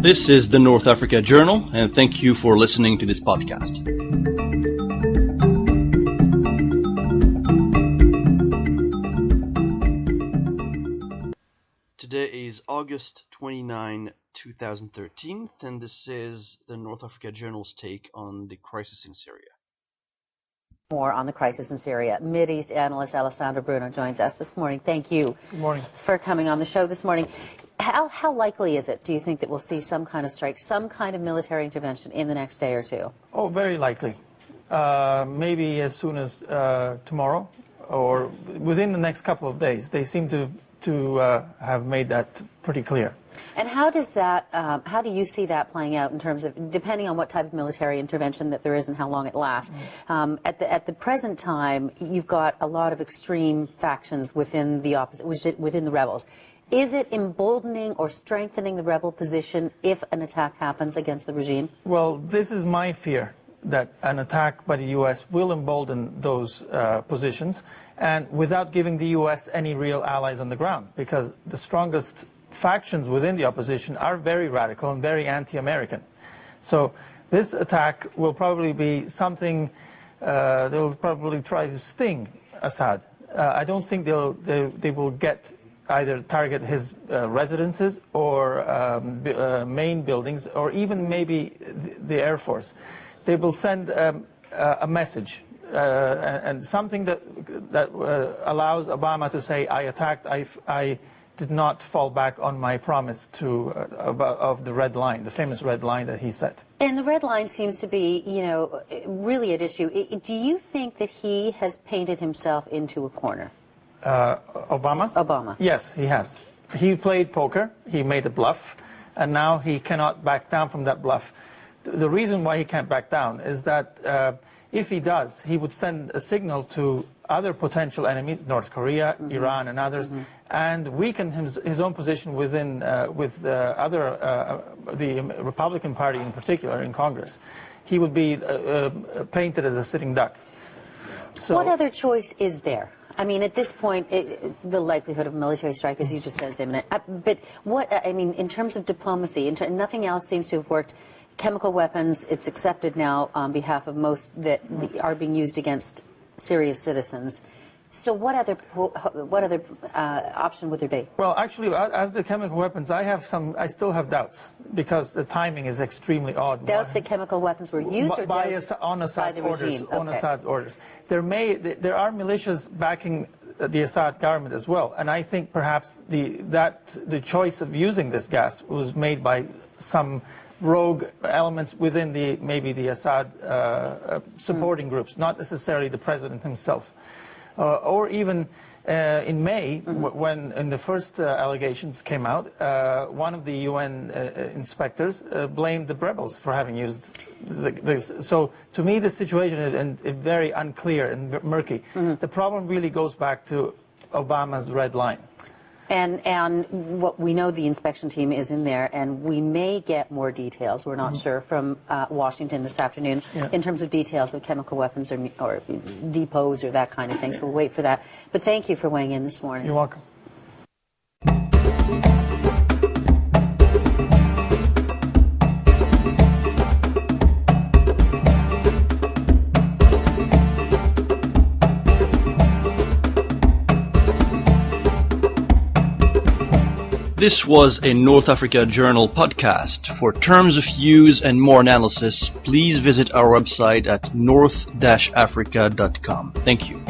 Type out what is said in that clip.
This is the North Africa Journal, and thank you for listening to this podcast. Today is August 29, 2013, and this is the North Africa Journal's take on the crisis in Syria. More on the crisis in Syria. Mideast analyst Alessandro Bruno joins us this morning. Thank you. Good morning. For coming on the show this morning. How likely is it, do you think, that we'll see some kind of strike, some kind of military intervention in the next day or two? Oh, very likely. Maybe as soon as tomorrow or within the next couple of days. They seem to have made that pretty clear. And how does that, how do you see that playing out in terms of, depending on what type of military intervention that there is and how long it lasts? At the present time, you've got a lot of extreme factions within the within the rebels. Is it emboldening or strengthening the rebel position if an attack happens against the regime? Well, this is my fear, that an attack by the U.S. will embolden those positions, and without giving the U.S. any real allies on the ground, because the strongest factions within the opposition are very radical and very anti-American. So this attack will probably be something, they'll probably try to sting Assad. I don't think they will get either target his residences or main buildings, or even maybe the Air Force. They will send a message and something that allows Obama to say, I attacked, I did not fall back on my promise of the red line, the famous red line that he set. And the red line seems to be, you know, really at issue. Do you think that he has painted himself into a corner? Obama? Obama. Yes, he has. He played poker, he made a bluff, and now he cannot back down from that bluff. The reason why he can't back down is that if he does, he would send a signal to other potential enemies, North Korea, Iran, and others, and weaken his own position within with the Republican Party in particular in Congress. He would be painted as a sitting duck. So, what other choice is there? I mean, at this point, the likelihood of a military strike, as you just said, is imminent. But what, I mean, in terms of diplomacy, nothing else seems to have worked. Chemical weapons, it's accepted now on behalf of most that are being used against Syria's citizens. So what other option would there be? Well, actually, as the chemical weapons, I still have doubts, because the timing is extremely odd. Doubts that chemical weapons were used or on Assad's by the orders, regime? on Assad's orders. There are militias backing the Assad government as well, and I think perhaps the choice of using this gas was made by some rogue elements within maybe the Assad supporting groups, not necessarily the president himself. Or even in May, when in the first allegations came out, one of the UN inspectors blamed the rebels for having used this. So to me, the situation is very unclear and murky. The problem really goes back to Obama's red line. And what we know, the inspection team is in there, and we may get more details, we're not sure, from Washington this afternoon in terms of details of chemical weapons or depots or that kind of thing, so we'll wait for that. But thank you for weighing in this morning. You're welcome. This was a North Africa Journal podcast. For terms of use and more analysis, please visit our website at north-africa.com. Thank you.